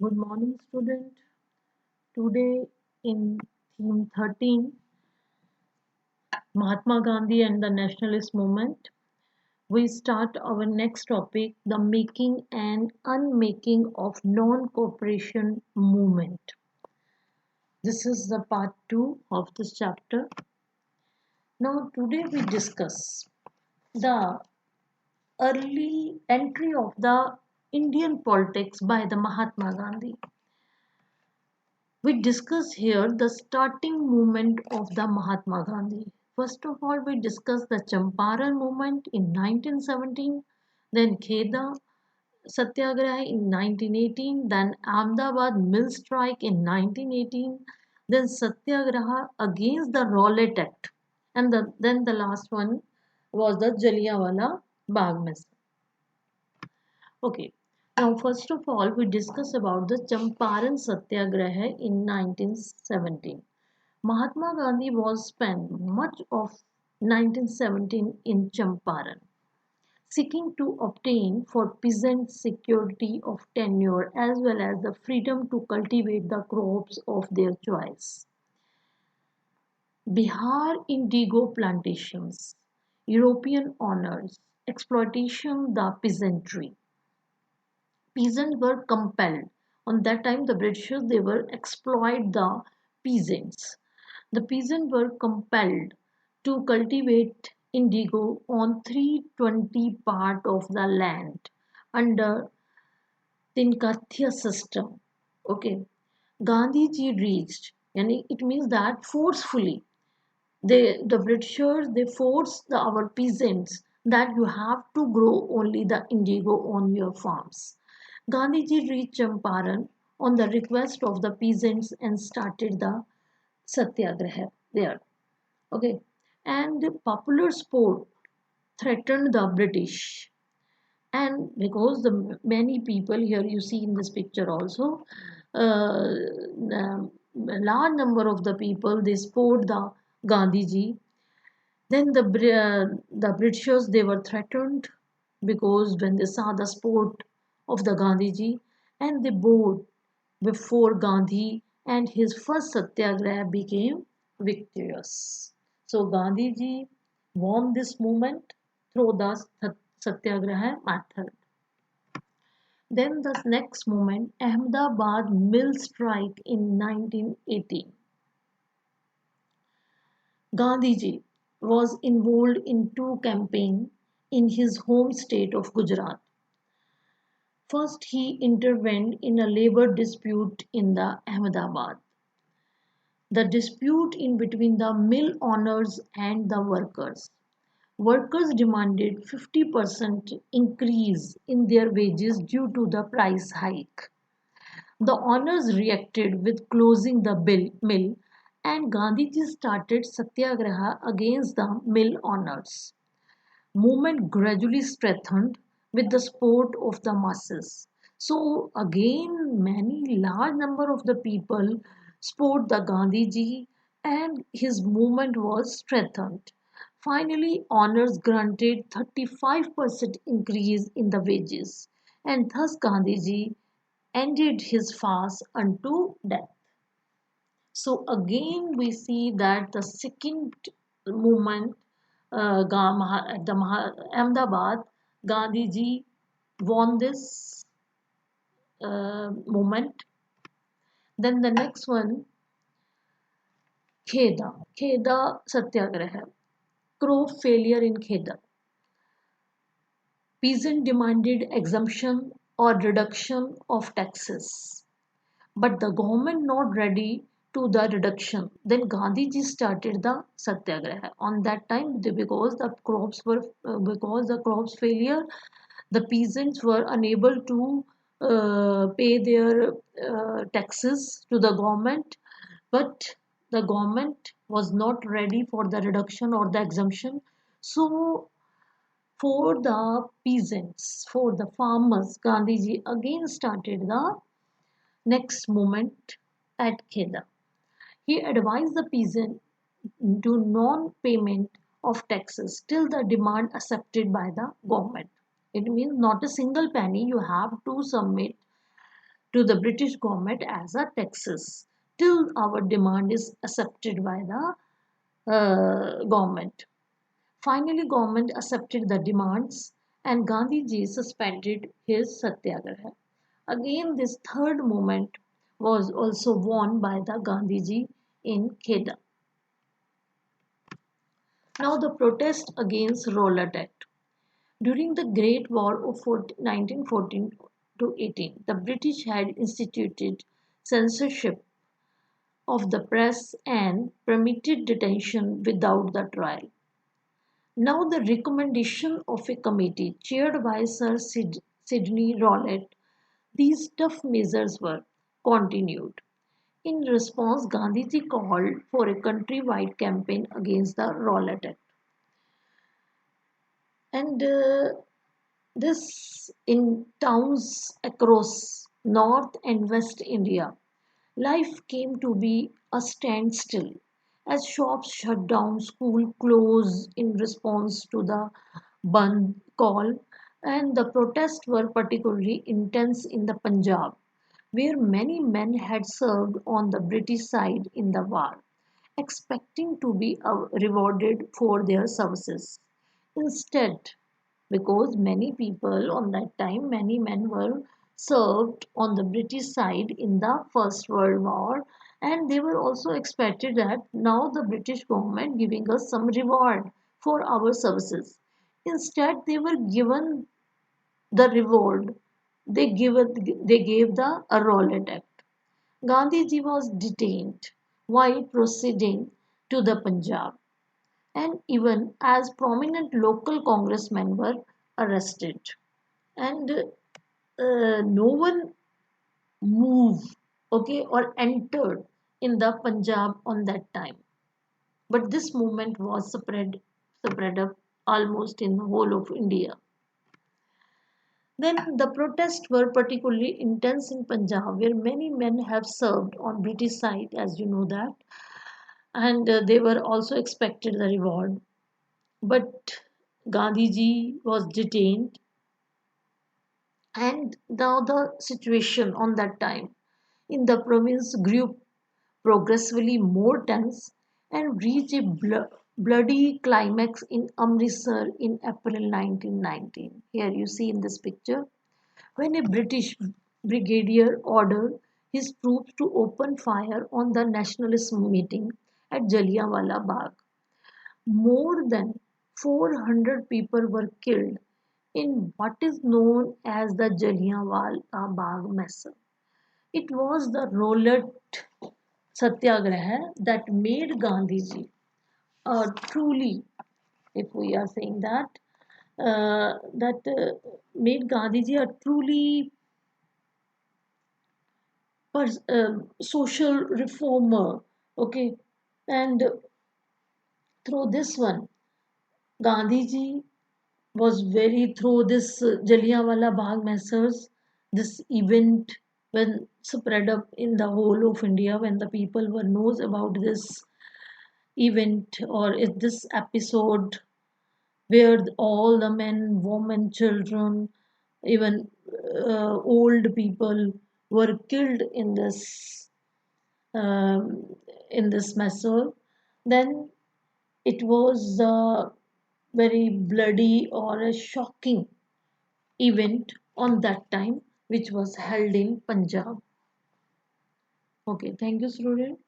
Good morning, student. Today in theme 13, Mahatma Gandhi and the Nationalist Movement, we start our next topic, the making and unmaking of non-cooperation movement. This is the part 2 of this chapter. Now today we discuss the early entry of the Indian politics by the Mahatma Gandhi. We discuss here the starting movement of the Mahatma Gandhi. First of all, we discuss the Champaran movement in 1917, then Kheda Satyagraha in 1918, then Ahmedabad mill strike in 1918, then Satyagraha against the Rowlatt Act, and then the last one was the Jallianwala Bagh Massacre. Okay, now first of all, we discuss about the Champaran Satyagraha in 1917. Mahatma Gandhi was spent much of 1917 in Champaran, seeking to obtain for peasants security of tenure as well as the freedom to cultivate the crops of their choice. Bihar indigo plantations, European honors, exploitation the peasantry. Peasants were compelled. On that time, the Britishers they were exploit the peasants. The peasants were compelled to cultivate indigo on 320 part of the land under Tinkathya system. Okay, Gandhiji reached, and it means that forcefully the Britishers they forced our peasants that you have to grow only the indigo on your farms. Gandhiji reached Champaran on the request of the peasants and started the Satyagraha there. Okay, and the popular sport threatened the British, and because the many people here you see in this picture also, a large number of the people they support the Gandhiji. Then the Britishers they were threatened because when they saw the sport of the Gandhiji, and they bowed before Gandhi, and his first satyagraha became victorious. So Gandhiji won this movement through the satyagraha method. Then the next movement, Ahmedabad mill strike in 1918. Gandhiji was involved in two campaigns in his home state of Gujarat. First, he intervened in a labor dispute in the Ahmedabad. The dispute in between the mill owners and the workers. Workers demanded 50% increase in their wages due to the price hike. The owners reacted with closing the mill, and Gandhiji started satyagraha against the mill owners. Movement gradually strengthened with the support of the masses. So again, many large number of the people support the Gandhiji, and his movement was strengthened. Finally, honors granted 35% increase in the wages, and thus Gandhiji ended his fast unto death. So again, we see that the second movement at the Ahmedabad, Gandhiji won this movement. Then the next one, Kheda Satyagraha, crop failure in Kheda. Peasant demanded exemption or reduction of taxes, but the government not ready to the reduction. Then Gandhiji started the satyagraha. On that time, because the crops failure, the peasants were unable to pay their taxes to the government, but the government was not ready for the reduction or the exemption. So for the peasants, for the farmers, Gandhiji again started the next movement at Kheda. He advised the peasant to non-payment of taxes till the demand accepted by the government. It means not a single penny you have to submit to the British government as a taxes till our demand is accepted by the government. Finally, government accepted the demands and Gandhiji suspended his satyagraha. Again, this third movement was also won by the Gandhiji in Kheda. Now, the protest against Rowlatt Act. During the Great War of 1914 to 18, the British had instituted censorship of the press and permitted detention without the trial. Now, the recommendation of a committee chaired by Sir Sidney Rowlatt, these tough measures were continued. In response, Gandhiji called for a countrywide campaign against the Rowlatt Act. And this in towns across North and West India, life came to be a standstill as shops shut down, school closed in response to the Bandh call, and the protests were particularly intense in the Punjab, where many men had served on the British side in the war, expecting to be rewarded for their services. Instead, because many people on that time, many men were served on the British side in the First World War, and they were also expected that now the British government giving us some reward for our services. Instead, they were given the reward. They gave the Rowlatt Act. Gandhiji was detained while proceeding to the Punjab, and even as prominent local congressmen were arrested. And no one moved, okay, or entered in the Punjab on that time. But this movement was spread up almost in the whole of India. Then the protests were particularly intense in Punjab, where many men have served on British side, as you know that, and they were also expected the reward. But Gandhiji was detained, and now the situation on that time in the province grew progressively more tense and reached a bloody climax in Amritsar in April 1919. Here you see in this picture when a British brigadier ordered his troops to open fire on the nationalist meeting at Jallianwala Bagh. More than 400 people were killed in what is known as the Jallianwala Bagh massacre. It was the Rowlatt Satyagraha that made Gandhiji truly, if we are saying that, made Gandhiji a truly social reformer. Okay, and through this one, Gandhiji was very through this Jallianwala Bagh massacres, this event when spread up in the whole of India, when the people were knows about this event or this episode where all the men, women, children, even old people were killed um, in this massacre, then it was a very bloody or a shocking event on that time which was held in Punjab. Okay, thank you, student.